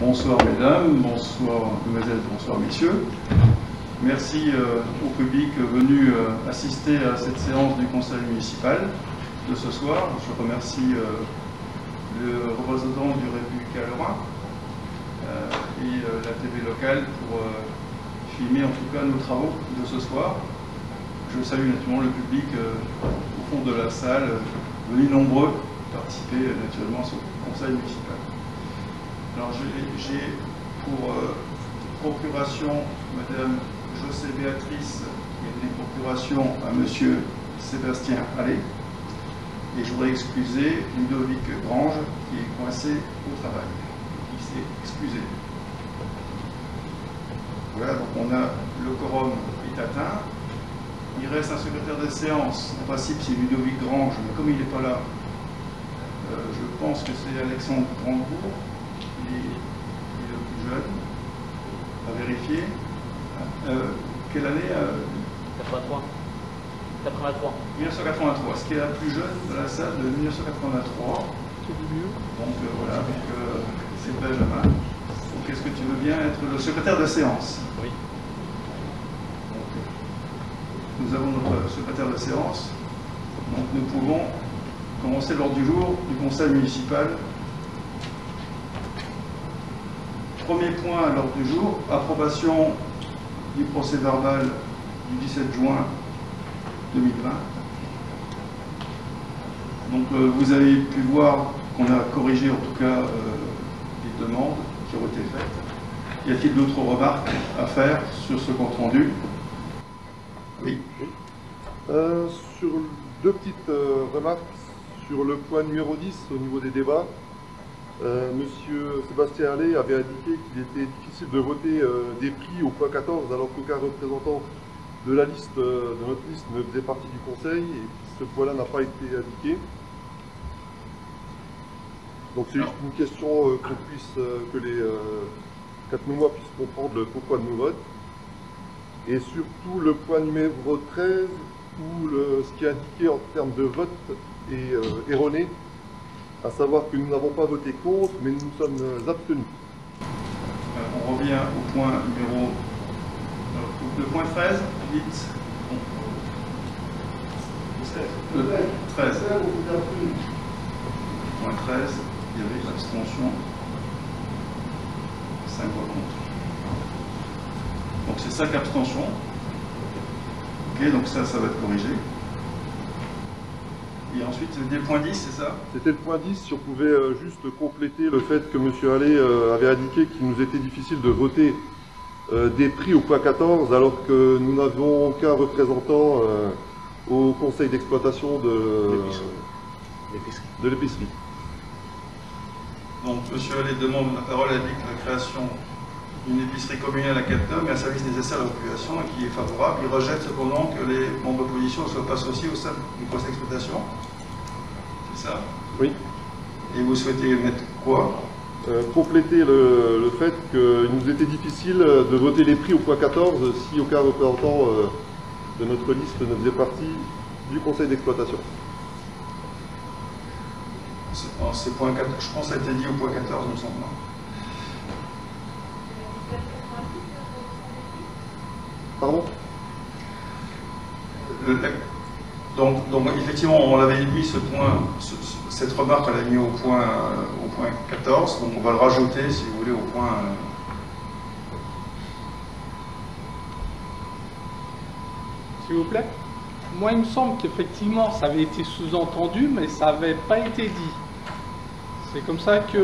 Bonsoir mesdames, bonsoir mesdemoiselles, bonsoir messieurs. Merci au public venu assister à cette séance du conseil municipal de ce soir. Je remercie le représentant du Républicain Lorrain et la TV locale pour filmer en tout cas nos travaux de ce soir. Je salue naturellement le public au fond de la salle, venu nombreux participer naturellement à ce conseil municipal. Alors j'ai pour procuration Madame José Béatrice qui est donné procuration à Monsieur Sébastien Allais, et je voudrais excuser Ludovic Grange qui est coincé au travail, qui s'est excusé. Voilà, donc on a le quorum est atteint. Il reste un secrétaire de séance, en principe c'est Ludovic Grange, mais comme il n'est pas là, je pense que c'est Alexandre Brandebourg. Il est le plus jeune, à vérifier. Quelle année 83. 83. 1983. Ce qui est la plus jeune de la salle de 1983. Donc voilà, c'est Benjamin. Donc est-ce que tu veux bien être le secrétaire de séance? Oui. Donc, nous avons notre secrétaire de séance. Donc nous pouvons commencer l'ordre du jour du conseil municipal. Premier point à l'ordre du jour, approbation du procès verbal du 17 juin 2020. Donc vous avez pu voir qu'on a corrigé en tout cas les demandes qui ont été faites. Y a-t-il d'autres remarques à faire sur ce compte rendu? Oui. Sur deux petites remarques sur le point numéro 10 au niveau des débats. Monsieur Sébastien Allais avait indiqué qu'il était difficile de voter des prix au point 14 alors qu'aucun représentant de la liste, de notre liste ne faisait partie du conseil et ce point-là n'a pas été indiqué. Donc c'est juste une question que les 4 mémoires puissent comprendre le pourquoi de nos votes. Et surtout le point numéro 13 où ce qui est indiqué en termes de vote est erroné. À savoir que nous n'avons pas voté contre, mais nous nous sommes abstenus. On revient au point numéro... le point 13, vite. Le 13. Point 13, il y avait l'abstention. 5 voix contre. Donc c'est 5 abstentions. Ok, donc ça va être corrigé. Et ensuite, c'était le point 10, c'est ça? C'était le point 10, si on pouvait juste compléter le fait que M. Allais avait indiqué qu'il nous était difficile de voter des prix au point 14, alors que nous n'avons aucun représentant au conseil d'exploitation de l'épicerie. Donc, M. Allais demande la parole à la création d'une épicerie communale à Capnum et un service nécessaire à la population et qui est favorable. Il rejette cependant que les membres d'opposition ne soient pas associés au sein du conseil d'exploitation. C'est ça? Oui. Et vous souhaitez mettre quoi? Compléter le fait qu'il nous était difficile de voter les prix au point 14 si aucun représentant de notre liste ne faisait partie du conseil d'exploitation. C'est point 4, je pense que ça a été dit au point 14, me semble. Pardon? Donc effectivement, on l'avait mis ce point, cette remarque, on l'a mis au point 14, donc on va le rajouter, si vous voulez, au point... S'il vous plaît. Moi, il me semble qu'effectivement, ça avait été sous-entendu, mais ça n'avait pas été dit. C'est comme ça que...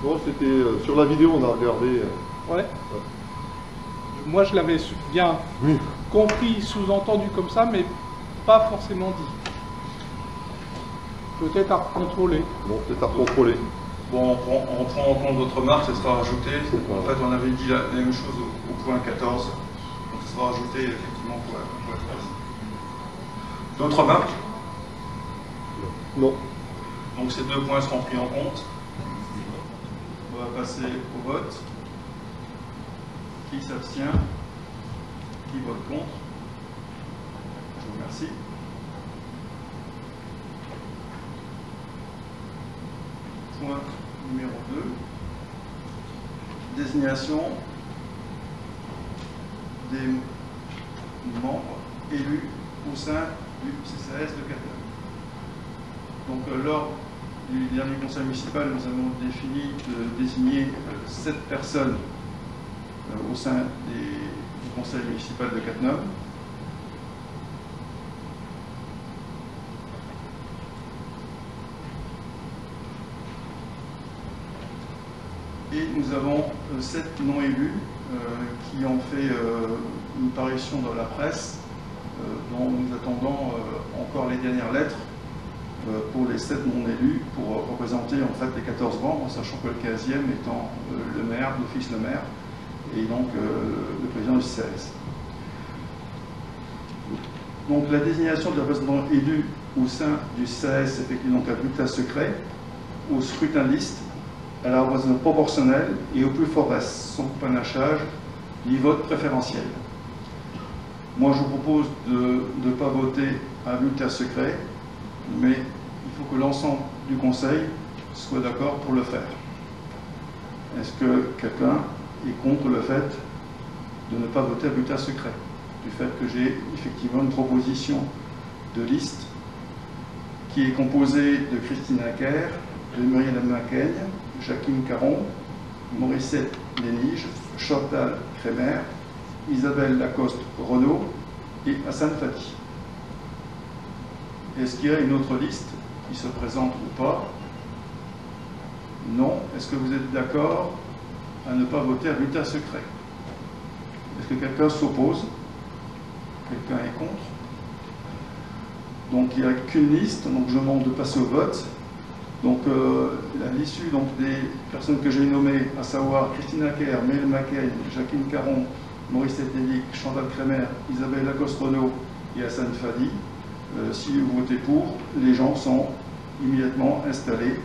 Non, c'était sur la vidéo, on a regardé. Ouais. Moi, je l'avais bien compris, sous-entendu comme ça, mais pas forcément dit. Peut-être à contrôler. Bon, peut-être à contrôler. Bon, on prend en compte d'autres marques, ça sera rajouté. En fait, on avait dit la même chose au point 14, donc ça sera rajouté effectivement au point 13. D'autres marques? Non. Donc ces deux points seront pris en compte. On va passer au vote. Qui s'abstient? Qui vote contre? Je vous remercie. Point numéro 2. désignation des membres élus au sein du CCAS de Cattenom. Donc lors du dernier conseil municipal, nous avons défini de désigner 7 personnes au sein du conseil municipal de Cattenom. Et nous avons 7 non-élus qui ont fait une parution dans la presse, dont nous attendons encore les dernières lettres pour les 7 non-élus, pour représenter en fait les 14 membres, sachant que le 15e étant le maire, d'office le maire, et donc le président du CCAS. Donc la désignation des représentants élus au sein du CCAS s'effectue donc à bulletin secret, au scrutin de liste, à la représentation proportionnelle et au plus fort reste, sans panachage, ni vote préférentiel. Moi, je vous propose de ne pas voter à bulletin secret, mais il faut que l'ensemble du Conseil soit d'accord pour le faire. Est-ce que quelqu'un est contre le fait de ne pas voter à bulletin secret, du fait que j'ai effectivement une proposition de liste qui est composée de Christine Acker, de Muriel Macaigne, Jacqueline Caron, Morissette Lénige, Chantal Crémer, Isabelle Lacoste-Renaud et Hassan Fati. Est-ce qu'il y a une autre liste qui se présente ou pas? Non. Est-ce que vous êtes d'accord à ne pas voter à bulletin secret? Est-ce que quelqu'un s'oppose? Quelqu'un est contre? Donc il n'y a qu'une liste, donc je demande de passer au vote. Donc à l'issue des personnes que j'ai nommées, à savoir Christine Acker, Muriel Macaigne, Jacqueline Caron, Morissette Lénige, Chantal Crémer, Isabelle Lacoste-Renaud et Hassan Fadi, si vous votez pour, les gens sont immédiatement installés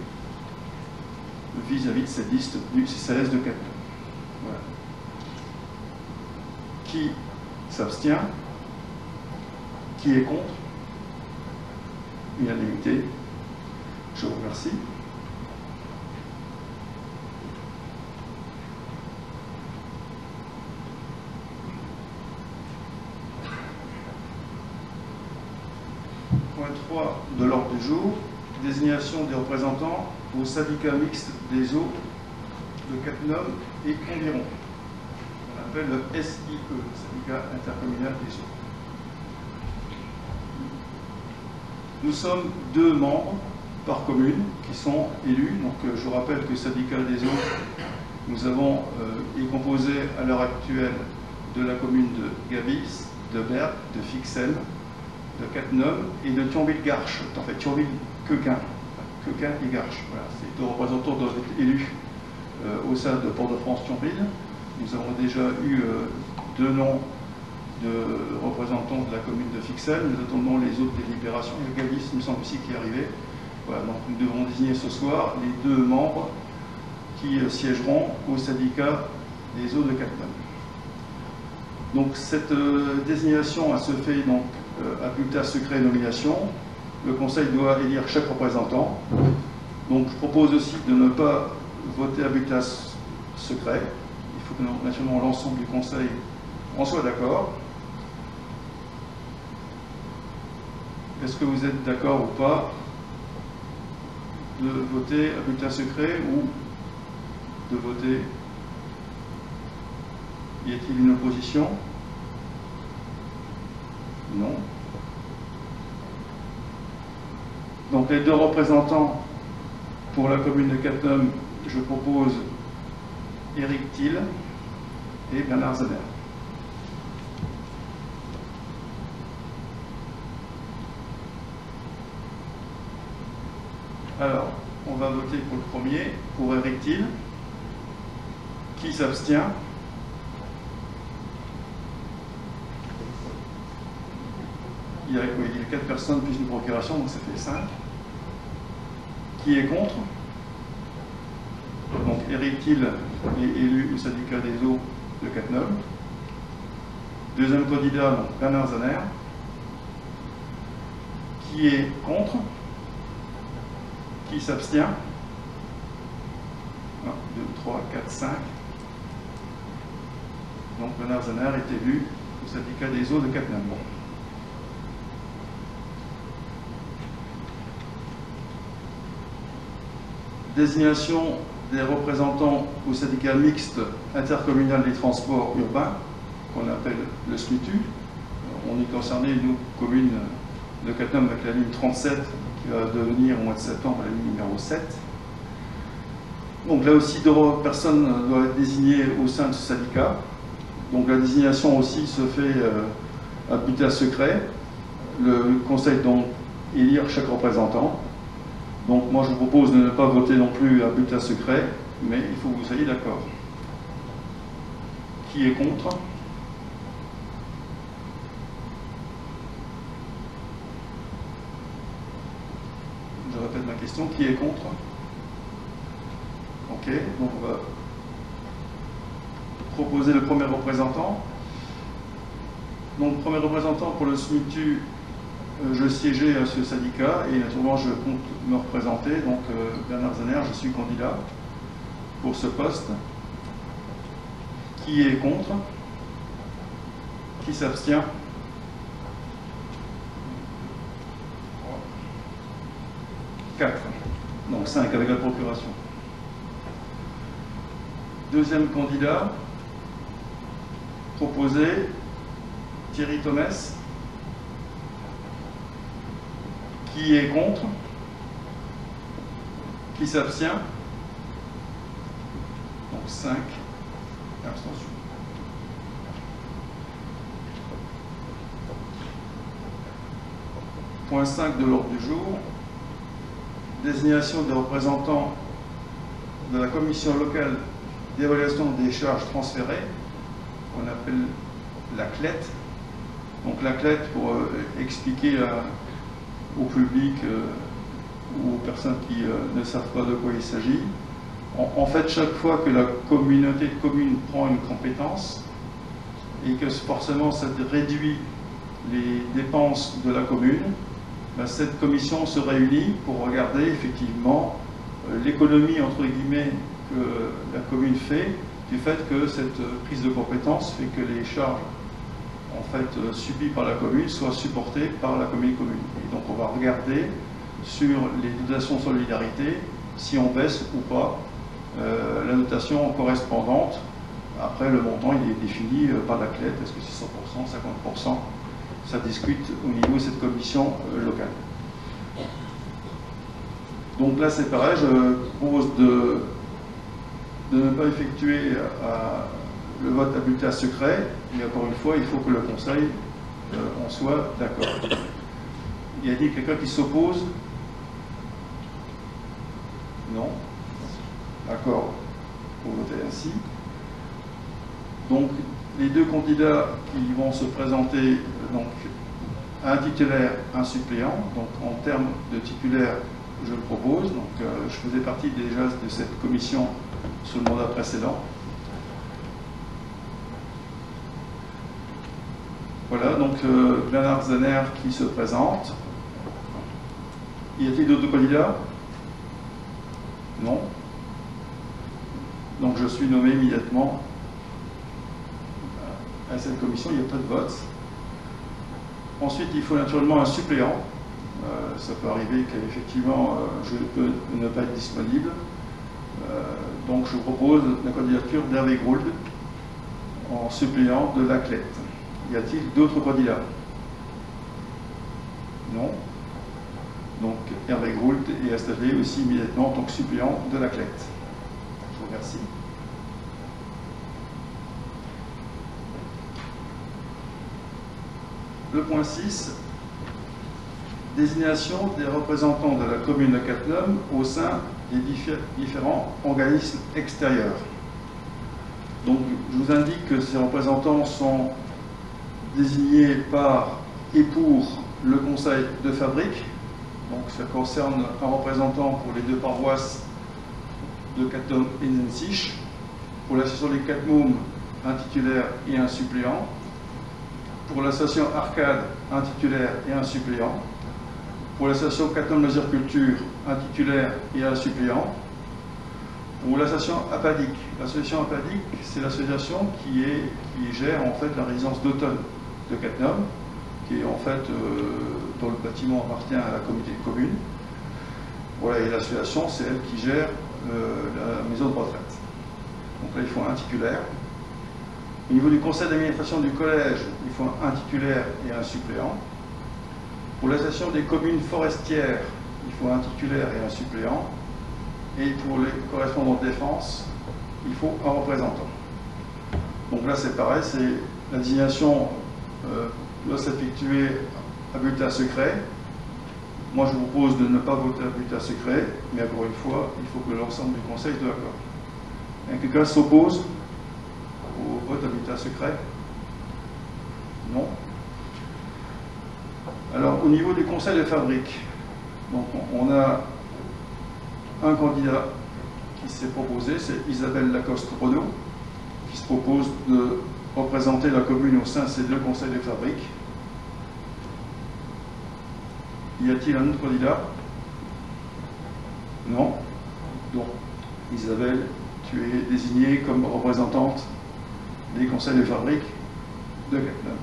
vis-à-vis de cette liste du CCAS de Cattenom. Voilà. Qui s'abstient? Qui est contre? Unanimité. Je vous remercie. Point 3 de l'ordre du jour, désignation des représentants au syndicat mixte des eaux de Cattenom et environ. On appelle le SIE, le syndicat intercommunal des eaux. Nous sommes 2 membres par commune qui sont élus. Donc je rappelle que le syndicat des eaux, nous avons est composé à l'heure actuelle de la commune de Gabis, de Berck, de Fixel, de Cattenom et de Thionville-Garches. En fait, Thionville-Queuquin et Garches. Voilà, ces 2 représentants doivent être élus au sein de Port-de-France-Thionville. Nous avons déjà eu 2 noms de représentants de la commune de Fixel. Nous attendons les autres délibérations. Il y a Gabis, il me semble aussi, qui est arrivé. Voilà, donc nous devons désigner ce soir les 2 membres qui siégeront au syndicat des eaux de Cattenom. Donc cette désignation elle se fait donc à bulletin secret nomination. Le Conseil doit élire chaque représentant. Donc je propose aussi de ne pas voter à bulletin secret. Il faut que naturellement l'ensemble du Conseil en soit d'accord. Est-ce que vous êtes d'accord ou pas de voter à bulletin secret ou de voter? Y a-t-il une opposition? Non. Donc les 2 représentants pour la commune de Cattenom, je propose Éric Thiel et Bernard Zaner. Alors, on va voter pour le premier, pour Éric Thiel. Qui s'abstient? Il y a 4 personnes plus une procuration, donc ça fait 5. Qui est contre? Donc Éric Thiel est élu au syndicat des eaux de Cattenom. Deuxième candidat, donc Bernard Zaner. Qui est contre? Qui s'abstient? 1, 2, 3, 4, 5. Donc Bernard Zaner est élu au syndicat des eaux de Cattenom. Désignation des représentants au syndicat mixte intercommunal des transports urbains, qu'on appelle le SMITU. On est concerné, nous, commune de Cattenom, avec la ligne 37, qui va devenir au mois de septembre la ligne numéro 7. Donc là aussi, 2 personnes doivent être désignées au sein de ce syndicat. Donc la désignation aussi se fait à bulletin secret. Le conseil donc élire chaque représentant. Donc moi je vous propose de ne pas voter non plus à bulletin secret, mais il faut que vous soyez d'accord. Qui est contre? Je répète ma question, qui est contre? Ok, donc on va proposer le premier représentant. Donc premier représentant pour le SMITU, je siégeais à ce syndicat et naturellement je compte me représenter. Donc Bernard Zaner, je suis candidat pour ce poste. Qui est contre? Qui s'abstient? Quatre. Donc 5 avec la procuration. Deuxième candidat, proposé, Thierry Thomès. Qui est contre? Qui s'abstient? Donc 5. Abstention. Point 5 de l'ordre du jour. Désignation des représentants de la commission locale d'évaluation des charges transférées, qu'on appelle la CLET. Donc la CLET, pour expliquer au public ou aux personnes qui ne savent pas de quoi il s'agit, en fait, chaque fois que la communauté de communes prend une compétence et que forcément ça réduit les dépenses de la commune, ben, cette commission se réunit pour regarder effectivement l'économie entre guillemets que la commune fait, du fait que cette prise de compétence fait que les charges en fait subies par la commune soient supportées par la commune. Et donc on va regarder sur les dotations solidarité si on baisse ou pas la dotation correspondante. Après le montant il est défini par la CLET, est-ce que c'est 100%, 50%, ça discute au niveau de cette commission locale. Donc là c'est pareil, je propose de ne pas effectuer le vote à bulletin secret, mais encore une fois, il faut que le Conseil en soit d'accord. Y a-t-il quelqu'un qui s'oppose? Non? D'accord, pour voter ainsi. Donc, les 2 candidats qui vont se présenter, donc un titulaire, un suppléant. Donc, en termes de titulaire, je le propose. Donc, je faisais partie déjà de cette commission sous le mandat précédent. Voilà, donc Bernard Zaner qui se présente. Y a-t-il d'autres candidats? Non. Donc je suis nommé immédiatement à cette commission, il n'y a pas de vote. Ensuite, il faut naturellement un suppléant. Ça peut arriver qu'effectivement je peux ne pas être disponible. Donc je propose la candidature d'Hervé Grould en suppléant de la CLET. Y a-t-il d'autres candidats? Non. Donc Hervé Grould est installé aussi immédiatement en tant que suppléant de la CLET. Je vous remercie. Le point 6, désignation des représentants de la commune de Cattenom au sein des différents organismes extérieurs. Donc, je vous indique que ces représentants sont désignés par et pour le conseil de fabrique. Donc, ça concerne un représentant pour les 2 paroisses de Cattenom et Nensich. Pour l'association des Cattenom, un titulaire et un suppléant. Pour l'association Arcade, un titulaire et un suppléant. Pour l'association Cattenom Loisirs Culture, un titulaire et un suppléant. Pour l'association Apadic, L'association APADIC, c'est l'association qui gère en fait la résidence d'automne de Cattenom, qui est en fait dont le bâtiment appartient à la communauté de communes. Voilà, et l'association, c'est elle qui gère la maison de retraite. Donc là, il faut un titulaire. Au niveau du conseil d'administration du collège, il faut un titulaire et un suppléant. Pour l'association des communes forestières, il faut un titulaire et un suppléant. Et pour les correspondants de défense, il faut un représentant. Donc là, c'est pareil, c'est la désignation doit s'effectuer à bulletin secret. Moi, je vous propose de ne pas voter à bulletin secret, mais encore une fois, il faut que l'ensemble du conseil soit d'accord. Quelqu'un s'oppose au vote à bulletin secret? Non. Alors, au niveau du conseil de fabrique, donc on a un candidat qui s'est proposé, c'est Isabelle Lacoste-Renaud, qui se propose de représenter la commune au sein de ces deux conseils de fabrique. Y a-t-il un autre candidat? Non. Donc, Isabelle, tu es désignée comme représentante des conseils de fabrique de Cattenom.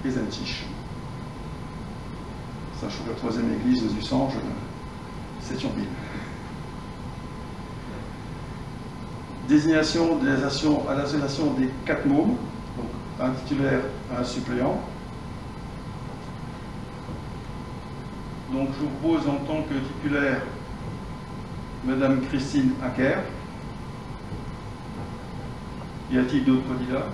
Et Zentich. Sachant que la troisième église du Sange, c'est Thionville. Désignation à l'association des 4 mômes, donc un titulaire, un suppléant. Donc je vous propose en tant que titulaire Madame Christine Acker. Y a-t-il d'autres candidats?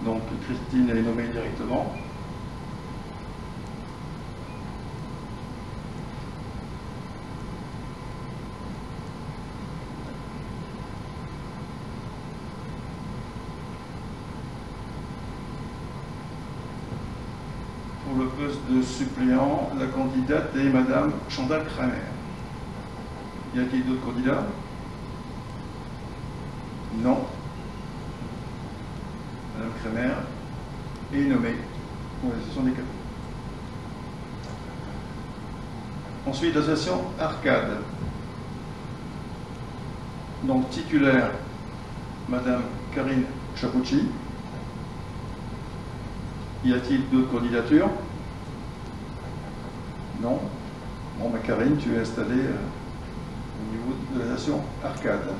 Donc Christine est nommée directement. Pour le poste de suppléant, la candidate est Madame Chantal Kramer. Y a-t-il d'autres candidats? Non. Madame Kramer est nommée pour l'association des 4. Ensuite, l'association Arcade. Donc, titulaire, Madame Karine Chapucci. Y a-t-il d'autres candidatures? Non. Bon, Karine, tu es installée au niveau de l'association Arcade.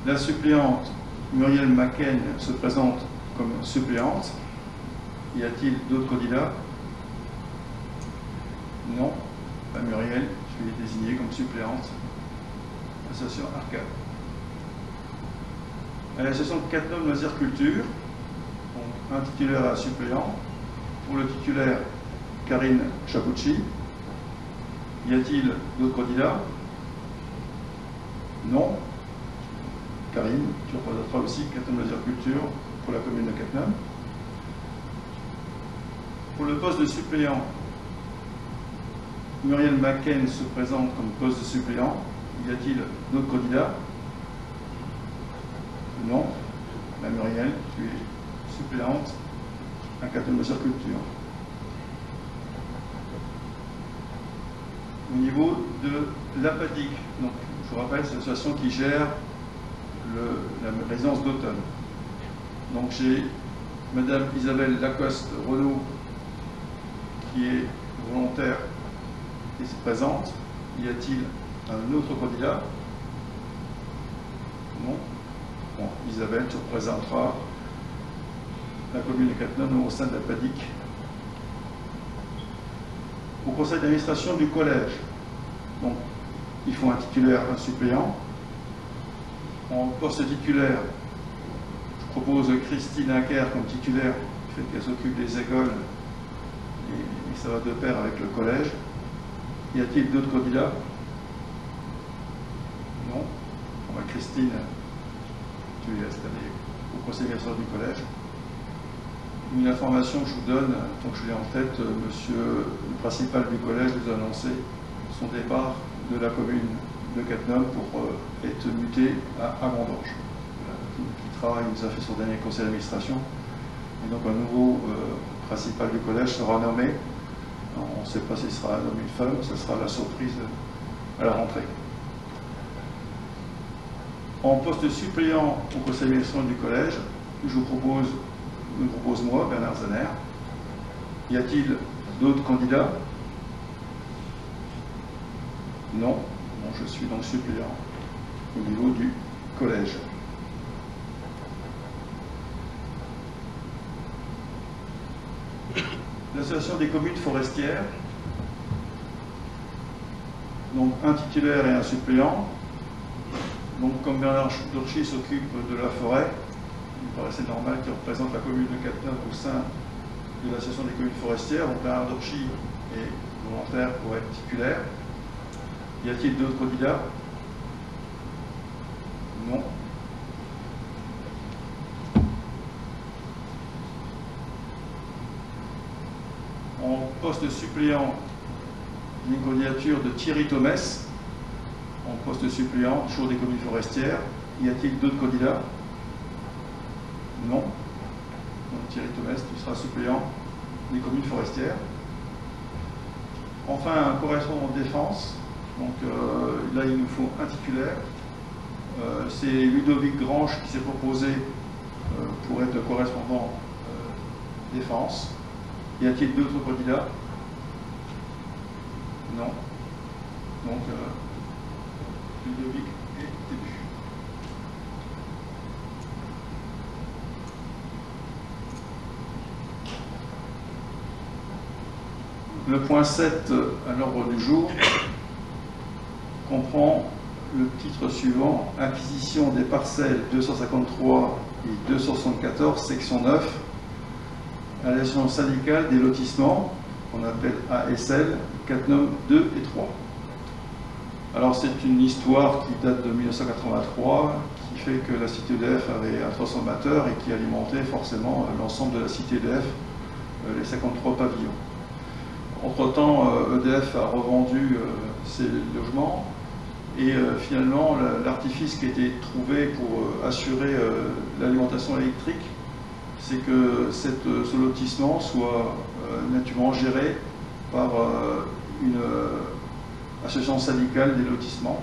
La suppléante, Muriel Macken, se présente comme suppléante. Y a-t-il d'autres candidats? Non. Muriel, tu es désignée comme suppléante à l'association Arcade. À l'association Cattenom Loisirs Culture, donc un titulaire et un suppléant. Pour le titulaire, Karine Chapucci. Y a-t-il d'autres candidats? Non. Karine, tu représenteras aussi Cattenom Loisirs Culture pour la commune de Cattenom. Pour le poste de suppléant, Muriel Macken se présente comme poste de suppléant. Y a-t-il d'autres candidats? Non. Muriel, tu es suppléante à Cattenom Loisirs Culture. Au niveau de l'APADIC, donc je vous rappelle, c'est l'association qui gère la résidence d'automne. Donc j'ai Madame Isabelle Lacoste-Renaud qui est volontaire et se présente. Y a-t-il un autre candidat? Non. Bon, Isabelle, tu représenteras la commune de Cattenom au sein de l'APADIC. Au conseil d'administration du collège, donc il faut un titulaire, un suppléant. En poste titulaire, je propose Christine Acker comme titulaire, du fait qu'elle s'occupe des écoles et ça va de pair avec le collège. Y a-t-il d'autres candidats? Non. Bon, Christine, tu es installée au conseil d'administration du collège. Une information que je vous donne, tant que je l'ai en tête, monsieur le principal du collège nous a annoncé son départ de la commune de Cattenom pour être muté à Gondorge. Qui travaille, nous a fait son dernier conseil d'administration. Et donc un nouveau principal du collège sera nommé. On ne sait pas si ce sera un homme ou une femme, ce sera la surprise à la rentrée. En poste suppléant au conseil d'administration du collège, je me propose moi, Bernard Zaner. Y a-t-il d'autres candidats? Non. Bon, je suis donc suppléant au niveau du collège. L'association des communes forestières, donc un titulaire et un suppléant. Donc comme Bernard Dorchy s'occupe de la forêt, il me paraissait normal qu'il représente la commune de Cattenom au sein de l'association des communes forestières. Donc Bernard Dorchy est volontaire pour être titulaire. Y a-t-il d'autres candidats? Non. En poste suppléant, une candidature de Thierry Thomès, en poste suppléant, toujours des communes forestières. Y a-t-il d'autres candidats? Non. Donc Thierry Thomès, tu seras suppléant des communes forestières. Enfin, un correspondant de défense. Donc là, il nous faut un titulaire. C'est Ludovic Grange qui s'est proposé pour être correspondant défense. Y a-t-il d'autres candidats? Non. Donc, Ludovic est élu. Le point 7 à l'ordre du jour comprend le titre suivant: acquisition des parcelles 253 et 274, section 9, à l'association syndicale des lotissements, qu'on appelle ASL, Cattenom 2 et 3. Alors c'est une histoire qui date de 1983, qui fait que la cité EDF avait un transformateur et qui alimentait forcément l'ensemble de la cité EDF, les 53 pavillons. Entre-temps, EDF a revendu ses logements et finalement l'artifice qui a été trouvé pour assurer l'alimentation électrique, c'est que ce lotissement soit naturellement géré par une association syndicale des lotissements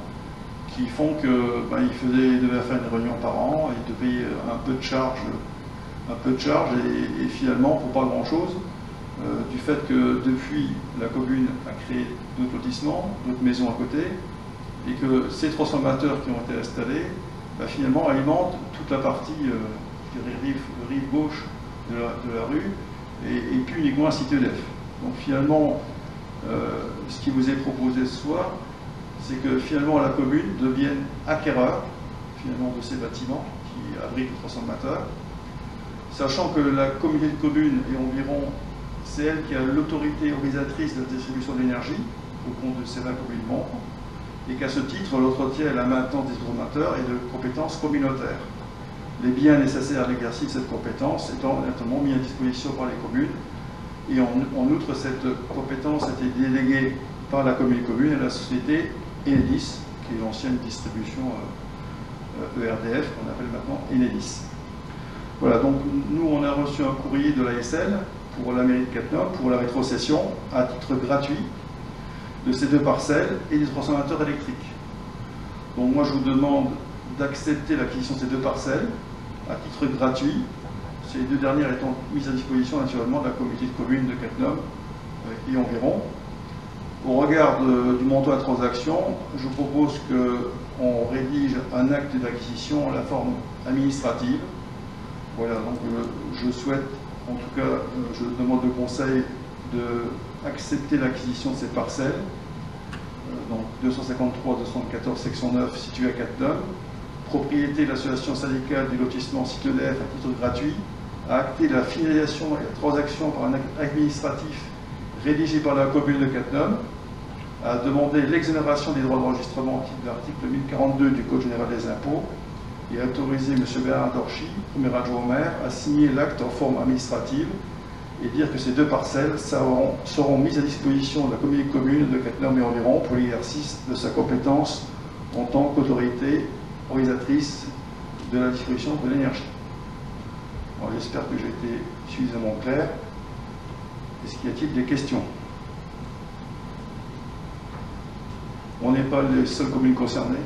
qui font que il devait faire une réunion par an, il devait un peu de charge et finalement pour pas grand chose, du fait que depuis la commune a créé d'autres lotissements, d'autres maisons à côté, et que ces transformateurs qui ont été installés finalement alimentent toute la partie rive gauche de la rue et plus uniquement la cité EDF. Donc finalement, ce qui vous est proposé ce soir, c'est que finalement la commune devienne acquéreur finalement de ces bâtiments qui abritent le transformateur, sachant que la communauté de communes est environ, c'est elle qui a l'autorité organisatrice de la distribution de l'énergie au compte de ces 20 communes membres, et qu'à ce titre, l'entretien et la maintenance des transformateurs est de compétences communautaires. Les biens nécessaires à l'exercice de cette compétence étant notamment mis à disposition par les communes. Et en outre, cette compétence a été déléguée par la commune à la société Enedis, qui est l'ancienne distribution ERDF, qu'on appelle maintenant Enedis. Voilà, donc nous, on a reçu un courrier de l'ASL pour la mairie de Cattenom, pour la rétrocession, à titre gratuit, de ces deux parcelles et des transformateurs électriques. Donc moi, je vous demande d'accepter l'acquisition de ces deux parcelles à titre gratuit, ces deux dernières étant mises à disposition naturellement de la communauté de communes de Cattenom et environ. Au regard du montant de la transaction, je vous propose qu'on rédige un acte d'acquisition en la forme administrative. Voilà, donc je souhaite, en tout cas, je demande le conseil d'accepter l'acquisition de ces parcelles, donc 253-274, section 9, située à Cattenom, propriété de l'association syndicale du lotissement site EDF à titre gratuit, à acter la finalisation et la transaction par un acte administratif rédigé par la commune de Cattenom, à demander l'exonération des droits d'enregistrement au titre de l'article 1042 du Code général des impôts et à autoriser M. Bernard Dorchy, premier adjoint au maire, à signer l'acte en forme administrative et dire que ces deux parcelles seront mises à disposition de la communauté de communes de Cattenom et environ pour l'exercice de sa compétence en tant qu'autorité organisatrice de la distribution de l'énergie. J'espère que j'ai été suffisamment clair. Est-ce qu'il y a-t-il des questions? On n'est pas les seules communes concernées.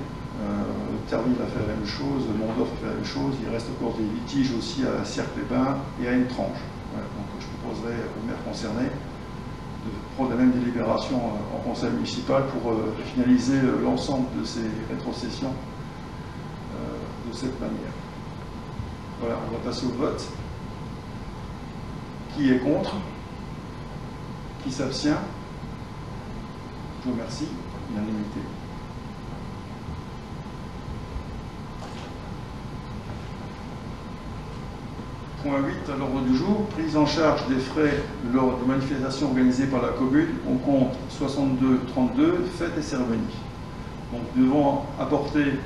Terville a fait la même chose, Mondorf a fait la même chose. Il reste encore des litiges aussi à Sierre-les-Bains et à Étrange. Voilà, donc je proposerai aux maires concernés de prendre la même délibération en conseil municipal pour finaliser l'ensemble de ces rétrocessions de cette manière. Voilà, on va passer au vote. Qui est contre? Qui s'abstient? Je vous remercie. Unanimité. Point 8 à l'ordre du jour, prise en charge des frais lors de manifestations organisées par la commune au compte 62-32, fêtes et cérémonies. Donc nous devons apporter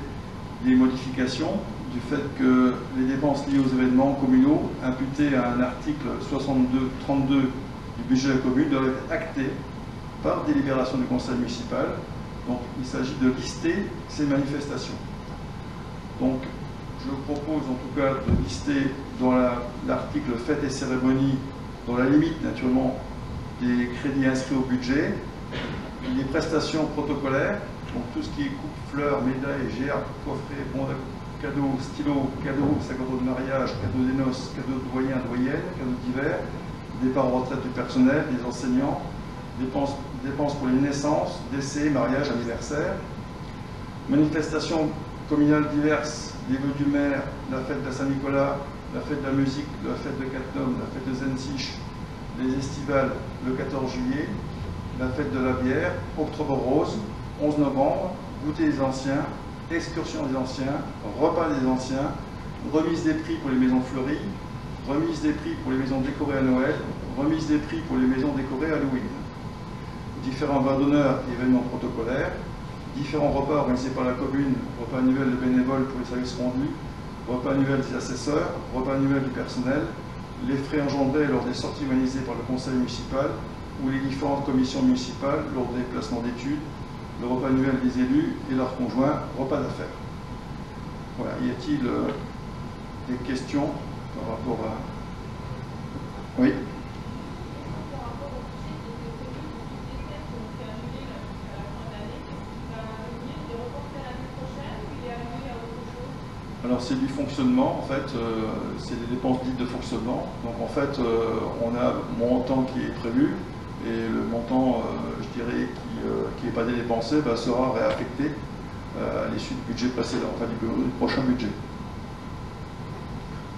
des modifications du fait que les dépenses liées aux événements communaux imputées à un article 62-32 du budget de la commune doivent être actées par délibération du conseil municipal. Donc il s'agit de lister ces manifestations. Donc je propose en tout cas de lister dans l'article fêtes et cérémonies, dans la limite naturellement des crédits inscrits au budget, les prestations protocolaires, donc tout ce qui est coupe, fleurs, médailles, gerbes, coffrets, bons cadeaux, stylos, cadeaux, sacs de mariage, cadeaux des noces, cadeaux de doyens, doyennes, cadeaux d'hiver, départ en retraite du personnel, des enseignants, dépenses pour les naissances, décès, mariage, anniversaire, manifestations communales diverses, les vœux du maire, la fête de Saint-Nicolas, la fête de la musique, la fête de Catnum, la fête de Zensich, les estivales le 14 juillet, la fête de la bière, Octobre Rose, 11 novembre, goûter des anciens, excursion des anciens, repas des anciens, remise des prix pour les maisons fleuries, remise des prix pour les maisons décorées à Noël, remise des prix pour les maisons décorées à Halloween, différents vins d'honneur et événements protocolaires, différents repas organisés par la commune, repas annuel de bénévoles pour les services rendus, repas annuel des assesseurs, repas annuel du personnel, les frais engendrés lors des sorties organisées par le conseil municipal ou les différentes commissions municipales lors des placements d'études, le repas annuel des élus et leurs conjoints, repas d'affaires. Voilà, y a-t-il des questions par rapport à... Oui. Alors c'est du fonctionnement, en fait, c'est des dépenses dites de fonctionnement. Donc en fait, on a un montant qui est prévu et le montant, je dirais, qui n'est pas dépensé sera réaffecté à l'issue du budget précédent, enfin du prochain budget.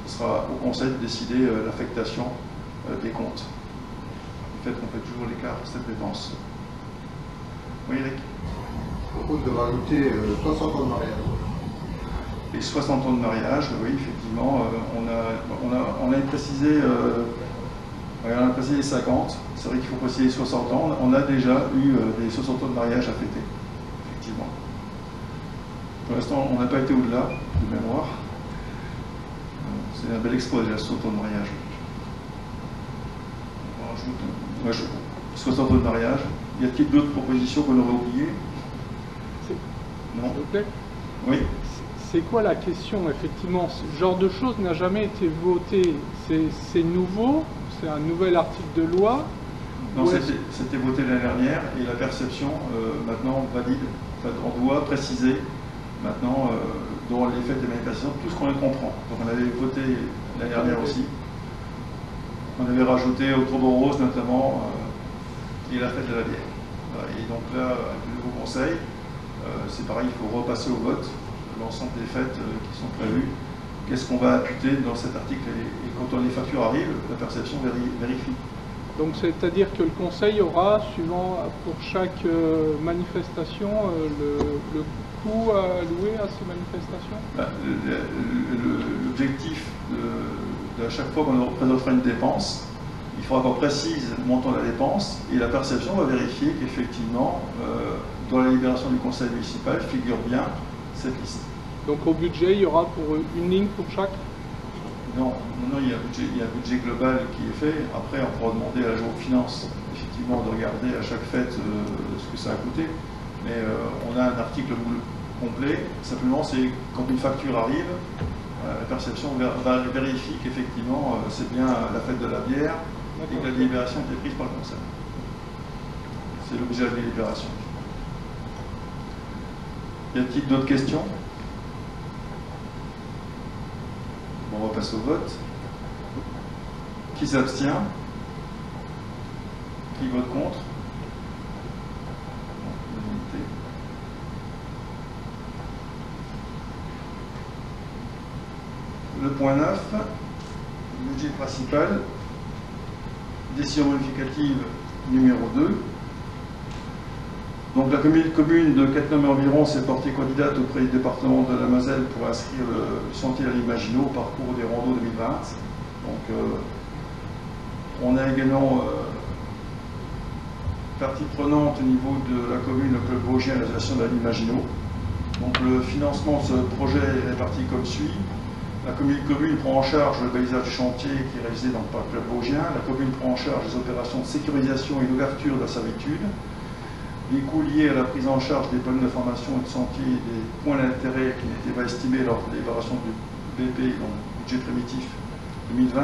Ce sera au conseil de décider l'affectation des comptes. Du fait qu'on fait toujours l'écart de cette dépense. Oui, Eric? Je propose de rajouter 60 ans de mariage. Les 60 ans de mariage, oui, effectivement, on a précisé, on a précisé 50. C'est vrai qu'il faut préciser 60 ans. On a déjà eu des 60 ans de mariage à fêter, effectivement. Pour l'instant, on n'a pas été au-delà de mémoire. C'est un bel exploit déjà, 60 ans de mariage. On rajoute 60 ans de mariage. Y a-t-il d'autres propositions qu'on aurait oubliées? Non. S'il vous plaît. Oui. C'est quoi la question? Effectivement, ce genre de choses n'a jamais été voté. C'est nouveau? C'est un nouvel article de loi? Non, c'était voté l'année dernière et la perception maintenant valide. En fait, on doit préciser maintenant dans les fêtes des manifestations tout ce qu'on comprend. Donc on avait voté l'année dernière aussi. On avait rajouté Octobre Rose notamment et la fête de la bière. Voilà. Et donc là, avec le nouveau conseil, c'est pareil, il faut repasser au vote l'ensemble des fêtes qui sont prévues. Qu'est-ce qu'on va imputer dans cet article et quand les factures arrivent, la perception vérifie. Donc c'est-à-dire que le conseil aura, suivant pour chaque manifestation, le coût alloué à ces manifestations? L'objectif de chaque fois qu'on représentera une dépense, il faudra qu'on précise le montant de la dépense et la perception va vérifier qu'effectivement, dans la libération du conseil municipal, figure bien cette liste. Donc au budget, il y aura pour une ligne pour chaque? Non, il y a un budget global qui est fait. Après, on pourra demander à la finance, effectivement, de regarder à chaque fête ce que ça a coûté. Mais on a un article complet. Simplement, c'est quand une facture arrive, la perception vérifie qu'effectivement, c'est bien la fête de la bière et que la délibération a été prise par le conseil. C'est l'objet de la délibération. Y a-t-il d'autres questions? Bon, on va passer au vote. Qui s'abstient? Qui vote contre? Unanimité. Le point 9, budget principal, décision modificative numéro 2. Donc la commune de Cattenom et environ s'est portée candidate auprès du département de la Moselle pour inscrire le sentier à l'Imaginot au parcours des randos 2020. Donc on a également partie prenante au niveau de la commune, le club vosgien et l'association de l'Imaginot. Donc le financement de ce projet est réparti comme suit. La commune prend en charge le balisage du chantier qui est réalisé donc par le club vosgien. La commune prend en charge les opérations de sécurisation et d'ouverture de la servitude. Les coûts liés à la prise en charge des panneaux d'information et de sentier et des points d'intérêt qui n'étaient pas estimés lors de l'évaluation du BP, donc budget primitif 2020,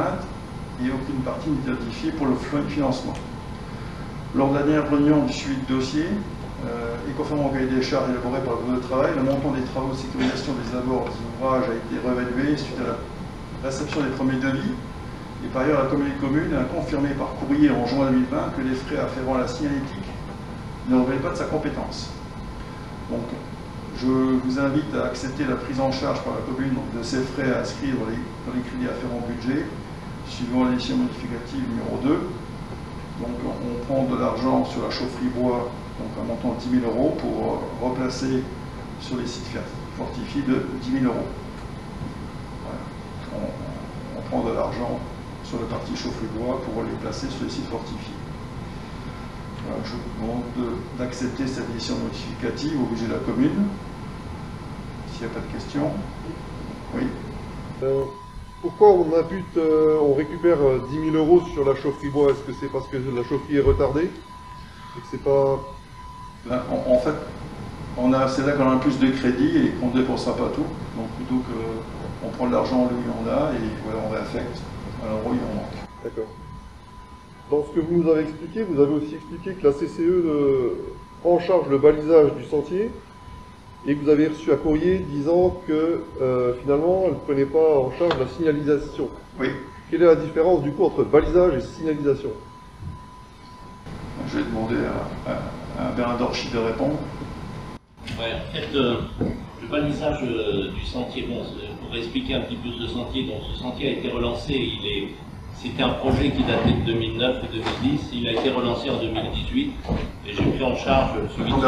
et aucune partie n'est identifiée pour le financement. Lors de la dernière réunion du suivi de dossier, et conformément au cahier des charges élaboré par le groupe de travail, le montant des travaux de sécurisation des abords des ouvrages a été réévalué suite à la réception des premiers devis. Et par ailleurs, la commune a confirmé par courrier en juin 2020 que les frais afférents à la signalétique ne relèvent pas de sa compétence. Donc, je vous invite à accepter la prise en charge par la commune de ces frais à inscrire dans les crédits afférents au budget, suivant la décision modificative numéro 2. Donc, on prend de l'argent sur la chaufferie bois, donc un montant de 10 000 € pour replacer sur les sites fortifiés de 10 000 €. Voilà. On prend de l'argent sur la partie chaufferie bois pour les placer sur les sites fortifiés. Voilà, je vous demande d'accepter cette décision modificative au budget de la commune. S'il n'y a pas de questions. Oui. Pourquoi on récupère 10 000 € sur la chaufferie bois? Est-ce que c'est parce que la chaufferie est retardée et que c'est pas... Là, en fait, c'est là qu'on a plus de crédit et qu'on ne dépensera pas tout. Donc plutôt qu'on prend de l'argent là où il y en a et voilà, on réaffecte à l'endroit où il en manque. D'accord. Dans ce que vous nous avez expliqué, vous avez aussi expliqué que la CCE prend en charge le balisage du sentier et que vous avez reçu un courrier disant que finalement elle ne prenait pas en charge la signalisation. Oui. Quelle est la différence du coup entre balisage et signalisation? Je vais demander à Bernard Dorchy de répondre. Ouais, en fait, le balisage du sentier, bon, pour expliquer un petit peu ce sentier, donc ce sentier a été relancé, c'était un projet qui datait de 2009 et 2010, il a été relancé en 2018 et j'ai pris en charge le suivi de ce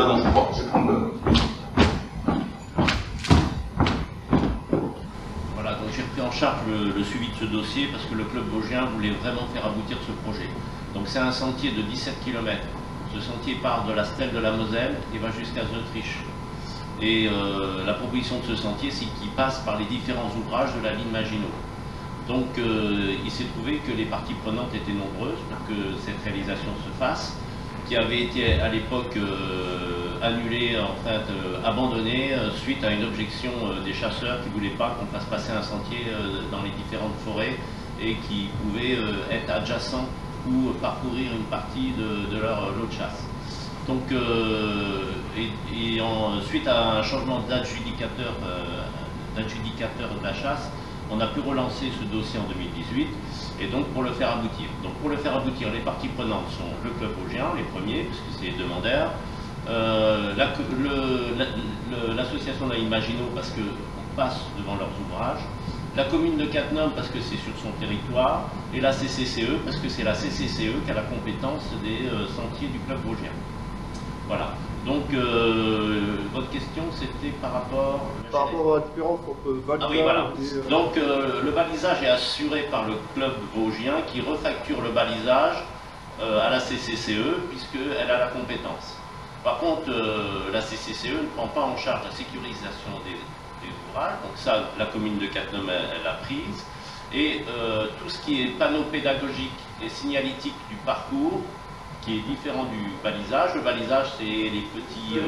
Voilà, donc j'ai pris en charge le suivi de ce dossier parce que le club vosgien voulait vraiment faire aboutir ce projet. Donc c'est un sentier de 17 km. Ce sentier part de la Stèle de la Moselle et va jusqu'à Zuttrich. Et la proposition de ce sentier, c'est qu'il passe par les différents ouvrages de la ligne Maginot. Donc il s'est trouvé que les parties prenantes étaient nombreuses pour que cette réalisation se fasse, qui avait été à l'époque annulée, en fait abandonnée, suite à une objection des chasseurs qui ne voulaient pas qu'on fasse passer un sentier dans les différentes forêts et qui pouvait être adjacent ou parcourir une partie de leur lot de chasse. Donc, suite à un changement d'adjudicateur de la chasse, on a pu relancer ce dossier en 2018 et donc pour le faire aboutir. Donc pour le faire aboutir, les parties prenantes sont le club vosgien, les premiers, puisque c'est les demandeurs, l'association de la Imaginot parce qu'on passe devant leurs ouvrages, la commune de Cattenom parce que c'est sur son territoire, et la CCCE parce que c'est la CCCE qui a la compétence des sentiers du club vosgien. Voilà. Donc, votre question, c'était par rapport... Par rapport à la différence entre balisage oui, voilà. et... Donc, le balisage est assuré par le club vosgien qui refacture le balisage à la CCCE puisqu'elle a la compétence. Par contre, la CCCE ne prend pas en charge la sécurisation des ouvrages. Donc ça, la commune de Cattenom, elle l'a prise. Et tout ce qui est panneau pédagogique et signalétique du parcours, qui est différent du balisage. Le balisage, c'est les petits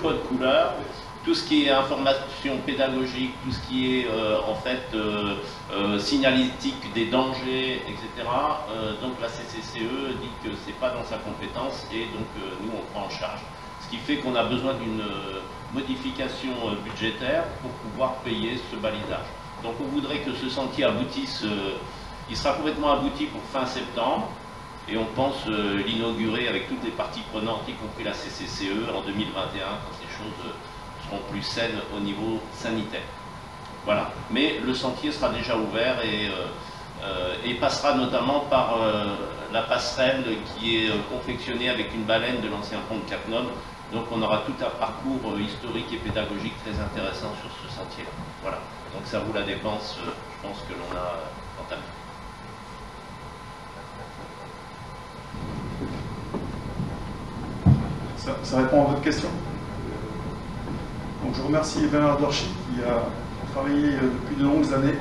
codes couleurs. Tout ce qui est information pédagogique, tout ce qui est en fait signalétique des dangers, etc. Donc la CCCE dit que c'est pas dans sa compétence et donc nous on prend en charge. Ce Ce qui fait qu'on a besoin d'une modification budgétaire pour pouvoir payer ce balisage. Donc on voudrait que ce sentier aboutisse, il sera complètement abouti pour fin septembre, et on pense l'inaugurer avec toutes les parties prenantes, y compris la CCCE, en 2021, quand les choses seront plus saines au niveau sanitaire. Voilà. Mais le sentier sera déjà ouvert et passera notamment par la passerelle qui est confectionnée avec une baleine de l'ancien pont de Capnum. Donc on aura tout un parcours historique et pédagogique très intéressant sur ce sentier-là. Voilà. Donc ça vaut la dépense, je pense, que l'on a entamée. Ça répond à votre question. Donc je remercie Bernard Dorchy qui a travaillé depuis de longues années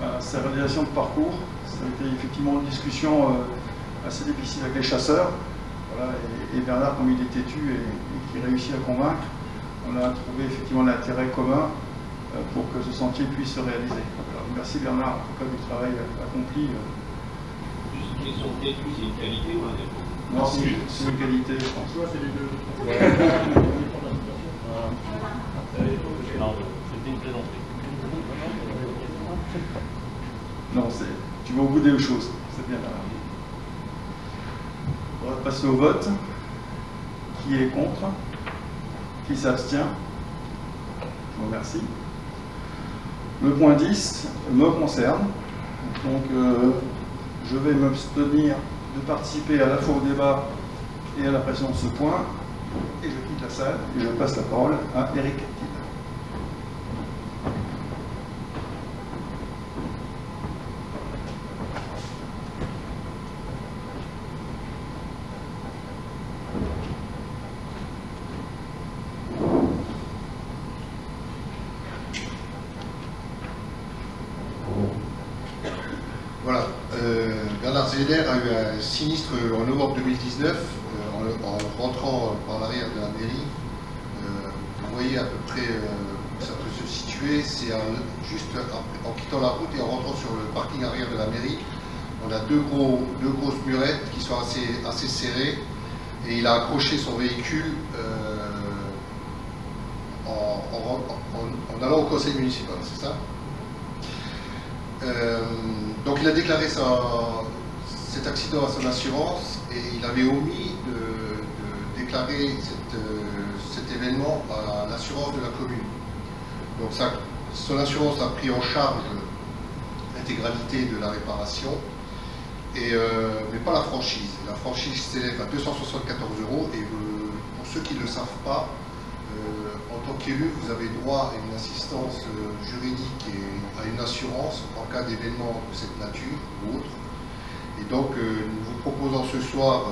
à sa réalisation de parcours. Ça a été effectivement une discussion assez difficile avec les chasseurs. Voilà, et Bernard, comme il est têtu et qui réussit à convaincre, on a trouvé effectivement l'intérêt commun pour que ce sentier puisse se réaliser. Alors, merci Bernard en tout cas du travail accompli. Juste une question de têtu, c'est une qualité ou un défaut? Non, c'est une qualité, je pense. C'est les deux. C'était une plaisanterie. Non, tu vas au bout des choses. C'est bien. On va passer au vote. Qui est contre? Qui s'abstient? Je vous remercie. Le point 10 me concerne. Donc, je vais m'abstenir de participer à la fois au débat et à la présentation de ce point. Et je quitte la salle et je passe la parole à Eric Thiel. Voilà. Bernard Zeller a eu un sinistre en novembre 2019, en rentrant par l'arrière de la mairie. Vous voyez à peu près où ça peut se situer. C'est juste en quittant la route et en rentrant sur le parking arrière de la mairie. On a deux grosses murettes qui sont assez serrées. Et il a accroché son véhicule en allant au conseil municipal, c'est ça? Donc il a déclaré cet accident à son assurance et il avait omis de déclarer cet événement à l'assurance de la commune. Donc son assurance a pris en charge l'intégralité de la réparation, mais pas la franchise. La franchise s'élève à 274 € et pour ceux qui ne le savent pas, en tant qu'élu, vous avez droit à une assistance juridique et à une assurance en cas d'événement de cette nature ou autre. Et donc, nous vous proposons ce soir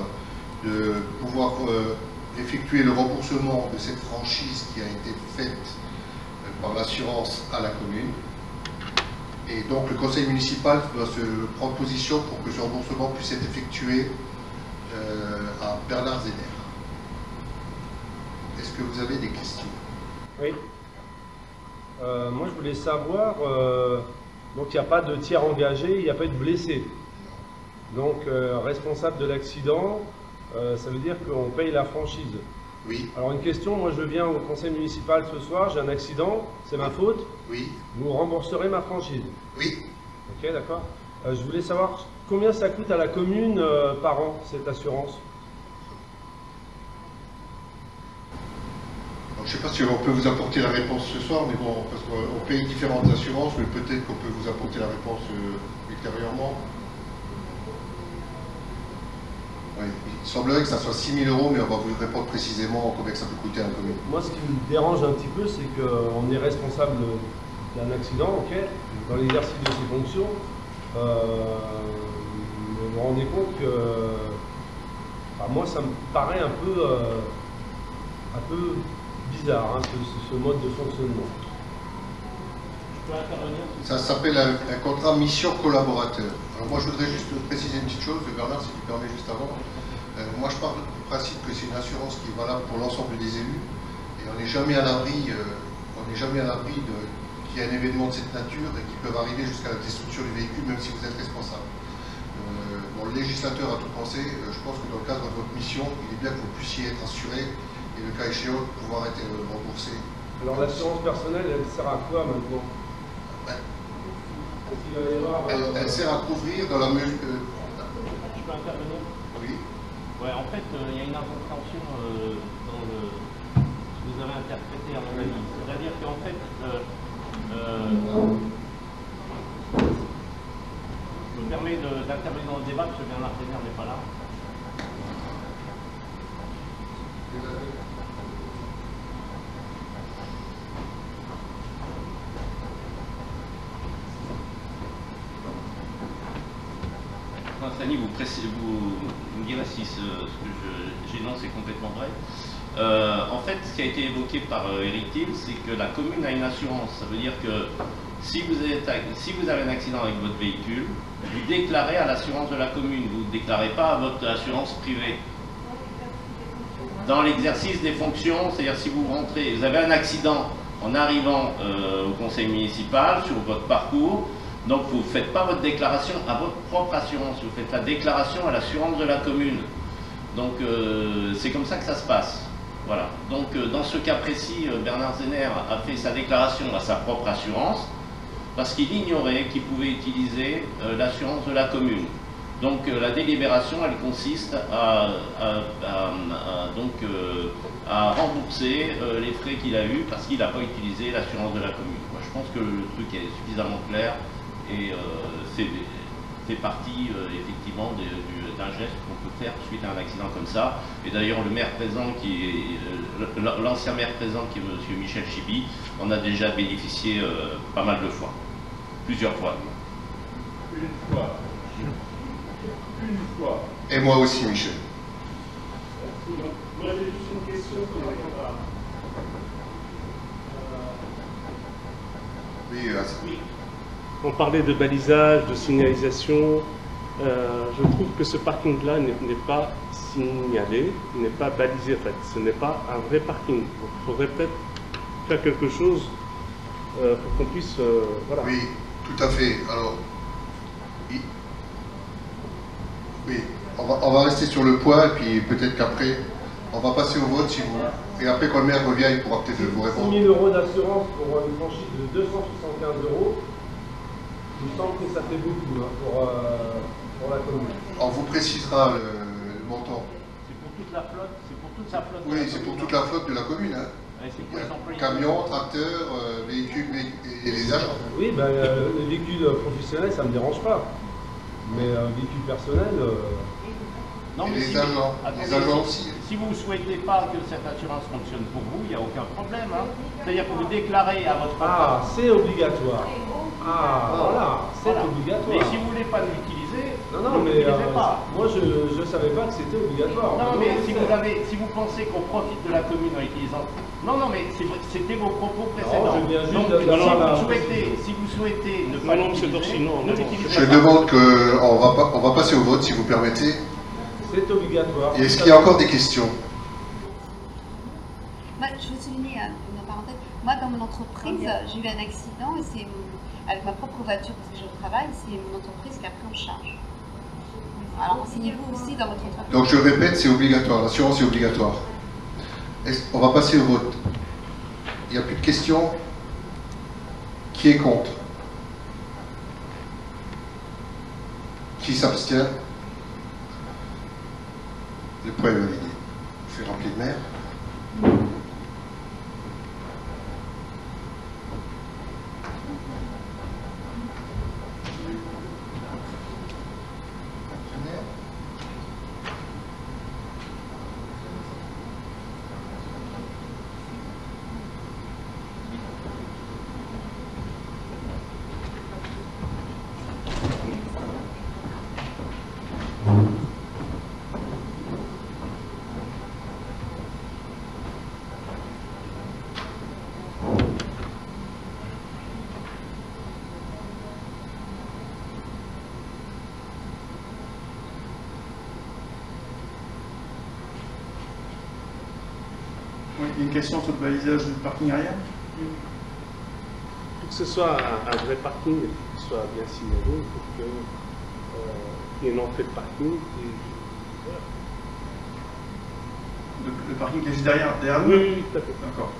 de pouvoir effectuer le remboursement de cette franchise qui a été faite par l'assurance à la commune. Et donc, le conseil municipal doit se prendre position pour que ce remboursement puisse être effectué à Bernard Zeller. Est-ce que vous avez des questions? Oui. Moi, je voulais savoir, donc il n'y a pas de tiers engagé, il n'y a pas de blessé. Donc, responsable de l'accident, ça veut dire qu'on paye la franchise. Oui. Alors, une question, moi je viens au conseil municipal ce soir, j'ai un accident, c'est ma faute, Oui. vous rembourserez ma franchise. Oui. Ok, d'accord. Je voulais savoir combien ça coûte à la commune par an, cette assurance. Alors, je ne sais pas si on peut vous apporter la réponse ce soir, mais bon, parce qu'on paye différentes assurances, mais peut-être qu'on peut vous apporter la réponse ultérieurement. Oui. Il semblerait que ça soit 6 000 €, mais on va vous répondre précisément combien que ça peut coûter à la commune. Moi, ce qui me dérange un petit peu, c'est qu'on est responsable d'un accident, ok, dans l'exercice de ses fonctions. Vous vous rendez compte que, enfin, moi, ça me paraît un peu bizarre, hein, ce mode de fonctionnement. Je peux intervenir? Ça s'appelle un contrat mission collaborateur. Alors moi, je voudrais juste préciser une petite chose, Bernard, si tu permets juste avant. Moi, je pars du principe que c'est une assurance qui est valable pour l'ensemble des élus, et on n'est jamais à l'abri qu'il y ait un événement de cette nature et qui peuvent arriver jusqu'à la destruction du véhicule, même si vous êtes responsable. Bon, le législateur a tout pensé. Je pense que dans le cadre de votre mission, il est bien que vous puissiez être assuré et et le cas échéant, pouvoir être remboursé. Alors l'assurance personnelle, elle sert à quoi maintenant? Parce qu'il va y avoir, Elle sert à couvrir dans la mesure... Je peux intervenir? Oui. Ouais, en fait, il y a une incompréhension dans ce que vous avez interprété à mon avis. C'est-à-dire qu'en fait, je me permets d'intervenir dans le débat parce que Bernard Zener n'est pas là. Anthony, vous me direz si ce que j'énonce est complètement vrai. En fait, ce qui a été évoqué par Eric Thiel, c'est que la commune a une assurance. Ça veut dire que si vous avez un accident avec votre véhicule, vous déclarez à l'assurance de la commune, vous ne déclarez pas à votre assurance privée. Dans l'exercice des fonctions, c'est-à-dire si vous rentrez, vous avez un accident en arrivant au conseil municipal sur votre parcours, donc vous ne faites pas votre déclaration à votre propre assurance, vous faites la déclaration à l'assurance de la commune. Donc c'est comme ça que ça se passe. Voilà. Donc dans ce cas précis, Bernard Zener a fait sa déclaration à sa propre assurance parce qu'il ignorait qu'il pouvait utiliser l'assurance de la commune. Donc la délibération, elle consiste à rembourser les frais qu'il a eus parce qu'il n'a pas utilisé l'assurance de la commune. Moi, je pense que le truc est suffisamment clair et fait partie effectivement d'un geste qu'on peut faire suite à un accident comme ça. Et d'ailleurs le maire présent, l'ancien maire présent qui est M. Michel Chibi, en a déjà bénéficié pas mal de fois, plusieurs fois. Une fois. Une fois. Et moi aussi, Michel. Moi, j'ai juste une question pour répondre Oui, Oui. On parlait de balisage, de signalisation. Je trouve que ce parking-là n'est pas signalé, n'est pas balisé en fait. Ce n'est pas un vrai parking. Il faudrait peut-être faire quelque chose pour qu'on puisse... voilà. Oui, tout à fait. Alors, oui, on va rester sur le point et puis peut-être qu'après, on va passer au vote si vous... Et après, quand le maire revient, il pourra peut-être vous répondre. 6 000 € d'assurance pour une franchise de 275 €. Il me semble que ça fait beaucoup hein, pour la commune. On vous précisera le montant. C'est pour toute la flotte, c'est pour toute sa flotte. Oui, c'est pour toute la flotte de la commune. Hein. Ouais, c'est pour les employés. Camions, tracteurs, véhicules et les agents. Oui, ben, les véhicules professionnels, ça ne me dérange pas. Mais véhicules personnels... Non, et mais les agents, attendez, les agents aussi. Si vous ne souhaitez pas que cette assurance fonctionne pour vous, il n'y a aucun problème. Hein. C'est-à-dire que vous déclarez à votre... Ah, c'est obligatoire. Ah, voilà, c'est Voilà. obligatoire. Mais si vous ne voulez pas l'utiliser, Non, ne mais l'utilisez pas. moi je ne savais pas que c'était obligatoire. Non, mais si vous pensez qu'on profite de la commune en utilisant... Non, mais c'était vos propos précédents. je viens juste Donc, si vous souhaitez ne pas l'utiliser, ne l'utilisez Je pas. demande qu'on va passer au vote, si vous permettez. C'est obligatoire. Et est-ce qu'il y a encore des questions? Moi, je veux souligner une parenthèse. Moi, dans mon entreprise, j'ai eu un accident et c'est avec ma propre voiture parce que je travaille, c'est mon entreprise qui a pris en charge. Alors, renseignez-vous aussi dans votre entreprise. Donc je répète, c'est obligatoire, l'assurance est obligatoire. On va passer au vote. Il n'y a plus de questions. Qui est contre? Qui s'abstient? Le point est validé. Je fais remplir le maire. Oui, une question sur le balisage du parking arrière. Pour que ce soit un vrai parking, il faut qu'il soit bien signalé, pour qu'il y ait une entrée de parking. Et, voilà. Le parking qui est juste derrière nous? Oui, tout à fait. D'accord.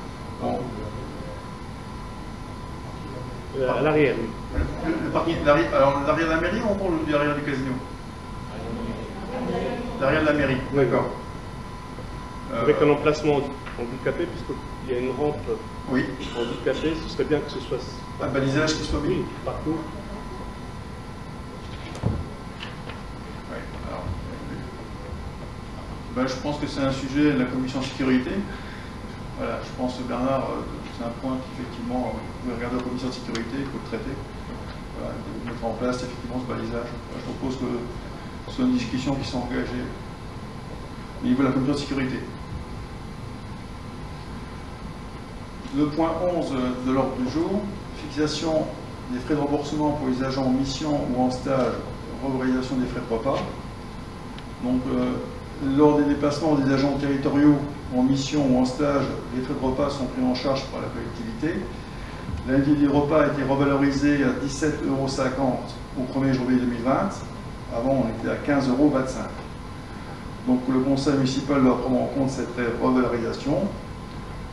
Bon. À l'arrière, oui. Le parking, alors l'arrière de la mairie ou encore l'arrière du casino? L'arrière de la mairie, d'accord. Avec un emplacement handicapé, puisqu'il y a une rampe oui. handicapée, ce serait bien que ce soit... Un balisage qui soit mis. Oui, partout. Ouais, alors, ben, je pense que c'est un sujet de la commission sécurité. Voilà, je pense que Bernard, c'est un point qu'effectivement, vous pouvez regarder la commission de sécurité, il faut le traiter. Voilà, de mettre en place effectivement ce balisage. Voilà, je propose que ce soit une discussion qui soit engagée au niveau de la commission de sécurité. Le point 11 de l'ordre du jour, fixation des frais de remboursement pour les agents en mission ou en stage, revalorisation des frais de repas. Donc, lors des déplacements des agents territoriaux en mission ou en stage, les frais de repas sont pris en charge par la collectivité. L'indice des repas a été revalorisé à 17,50 € au 1er janvier 2020. Avant, on était à 15,25 €. Donc, le conseil municipal doit prendre en compte cette revalorisation.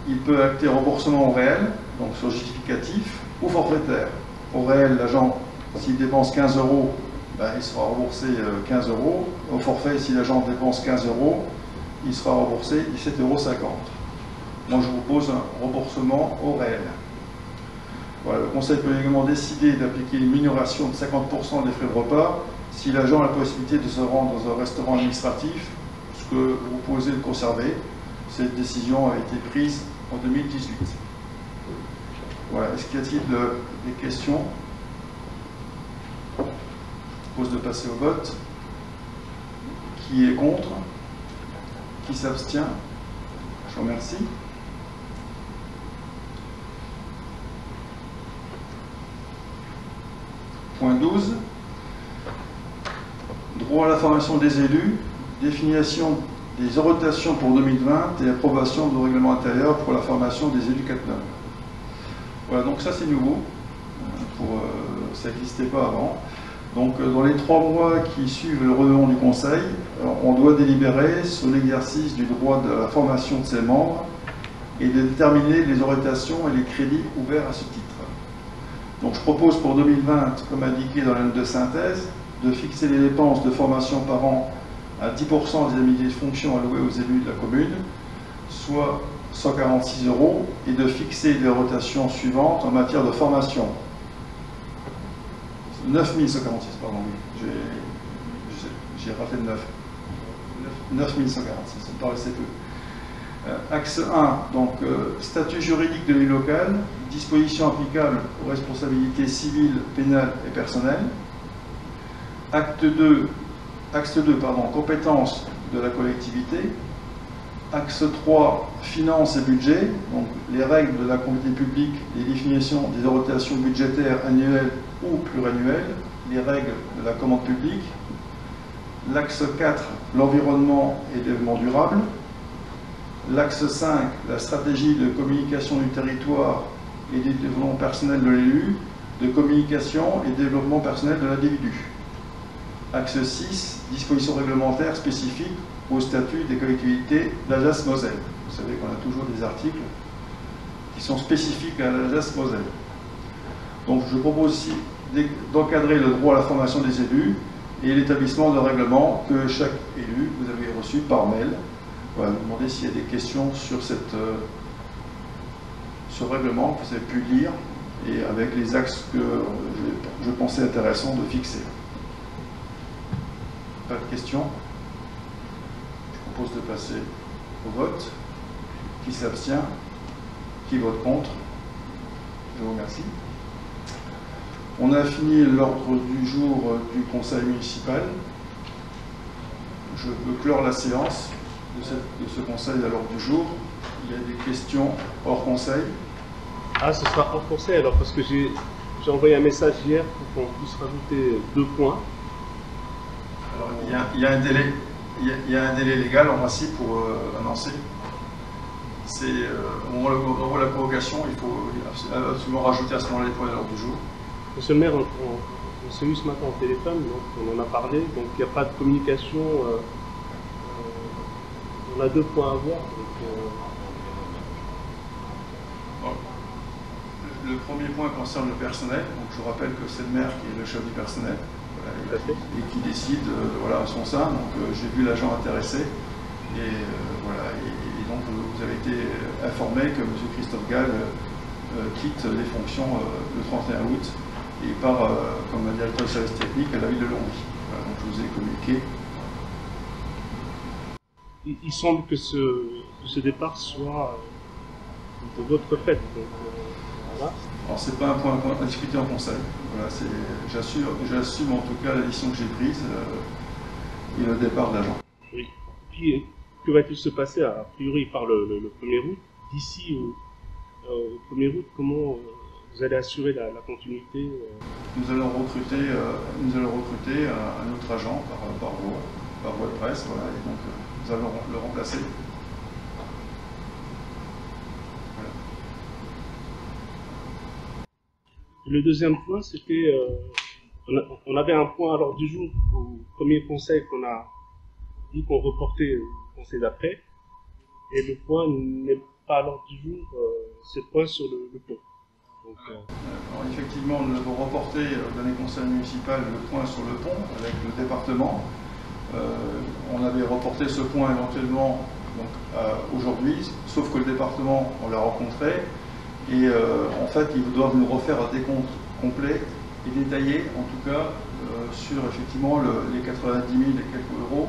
Il peut acter remboursement au réel, donc sur justificatif, ou forfaitaire. Au réel, l'agent, s'il dépense 15 €, ben, il sera remboursé 15 €. Au forfait, si l'agent dépense 15 €, il sera remboursé 17,50 €. Moi, je vous propose un remboursement au réel. Voilà, le conseil peut également décider d'appliquer une minoration de 50% des frais de repas si l'agent a la possibilité de se rendre dans un restaurant administratif, ce que vous proposez de conserver. Cette décision a été prise en 2018. Voilà, est-ce qu'il y a-t-il des questions? Je propose de passer au vote. Qui est contre? Qui s'abstient? Je vous remercie. Point 12. Droit à la formation des élus, définition des orientations pour 2020 et approbation du règlement intérieur pour la formation des élus CatNum. Voilà, donc ça c'est nouveau, ça n'existait pas avant. Donc dans les 3 mois qui suivent le renouvellement du conseil, on doit délibérer sur l'exercice du droit de la formation de ses membres et de déterminer les orientations et les crédits ouverts à ce titre. Donc je propose pour 2020, comme indiqué dans la note de synthèse, de fixer les dépenses de formation par an à 10% des indemnités de fonction allouées aux élus de la commune, soit 146 €, et de fixer les rotations suivantes en matière de formation. 9146, pardon, oui, j'ai raté le 9. 9146, ça me paraissait peu. Axe 1, donc statut juridique de l'élu local, dispositions applicables aux responsabilités civiles, pénales et personnelles. Axe 2, compétences de la collectivité. Axe 3, finances et budget, donc les règles de la comptabilité publique, les définitions des orientations budgétaires annuelles ou pluriannuelles, les règles de la commande publique. L'axe 4, l'environnement et développement durable. L'axe 5, la stratégie de communication du territoire et du développement personnel de l'élu, de communication et développement personnel de l'individu. Axe 6, dispositions réglementaires spécifiques au statut des collectivités d'Alsace-Moselle. Vous savez qu'on a toujours des articles qui sont spécifiques à l'Alsace-Moselle. Donc je propose ici d'encadrer le droit à la formation des élus et l'établissement de règlements que chaque élu, vous avez reçu par mail. Voilà, vous demandez s'il y a des questions sur ce règlement que vous avez pu lire et avec les axes que je pensais intéressants de fixer. Pas de questions? Je propose de passer au vote. Qui s'abstient? Qui vote contre? Je vous remercie. On a fini l'ordre du jour du conseil municipal. Je veux clore la séance de ce conseil à l'ordre du jour. Il y a des questions hors conseil. Ah, ce sera hors conseil alors, parce que j'ai envoyé un message hier pour qu'on puisse rajouter 2 points. Alors, il y a un délai légal en principe pour annoncer. C'est au moment de la convocation, il faut absolument rajouter à ce moment-là les points à l'ordre du jour. Monsieur le maire, on s'est eu ce matin au téléphone, donc on en a parlé, donc il n'y a pas de communication on a 2 points à voir. Donc, le premier point concerne le personnel. Donc, je rappelle que c'est le maire qui est le chef du personnel et qui décide voilà, à son sein. Donc j'ai vu l'agent intéressé et voilà. Et donc vous avez été informé que M. Christophe Gall quitte les fonctions le 31 août et part comme directeur du service technique à la ville de Longwy. Voilà, donc je vous ai communiqué. il semble que ce départ soit de votre fait. Donc, voilà. Alors c'est pas un point à discuter en conseil. Voilà, j'assume en tout cas la décision que j'ai prise et le départ de l'agent. Oui. Puis que va-t-il se passer? A priori, il part le 1er août. D'ici au 1er août, comment vous allez assurer la continuité? Nous allons recruter un autre agent par voie de presse, voilà, et donc nous allons le remplacer. Voilà. Le deuxième point, c'était, on avait un point à l'ordre du jour au premier conseil qu'on a dit qu'on reportait au conseil d'après, et le point n'est pas à l'ordre du jour, c'est le point sur le pont. Donc, alors effectivement, nous avons reporté dans les conseils municipaux le point sur le pont avec le département. On avait reporté ce point éventuellement aujourd'hui, sauf que le département, on l'a rencontré, et en fait, ils doivent nous refaire un décompte complet et détaillé, en tout cas, sur effectivement les 90 000 et quelques euros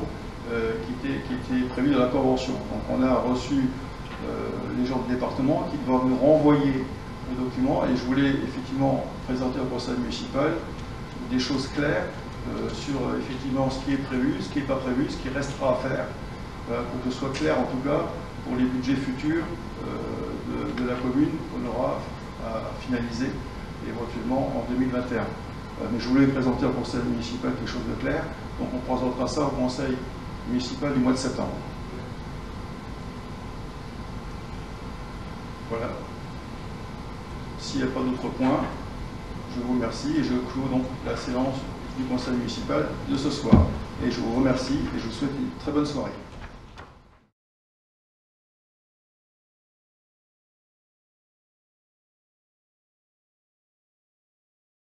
qui étaient prévus dans la convention. Donc on a reçu les gens du département qui doivent nous renvoyer le document, et je voulais effectivement présenter au conseil municipal des choses claires sur effectivement ce qui est prévu, ce qui n'est pas prévu, ce qui restera à faire, pour que ce soit clair en tout cas pour les budgets futurs de la commune qu'on aura à finaliser éventuellement en 2021. Mais je voulais présenter au conseil municipal quelque chose de clair, donc on présentera ça au conseil municipal du mois de septembre. Voilà. S'il n'y a pas d'autres points, je vous remercie et je clôt donc la séance du conseil municipal de ce soir. Et je vous remercie et je vous souhaite une très bonne soirée.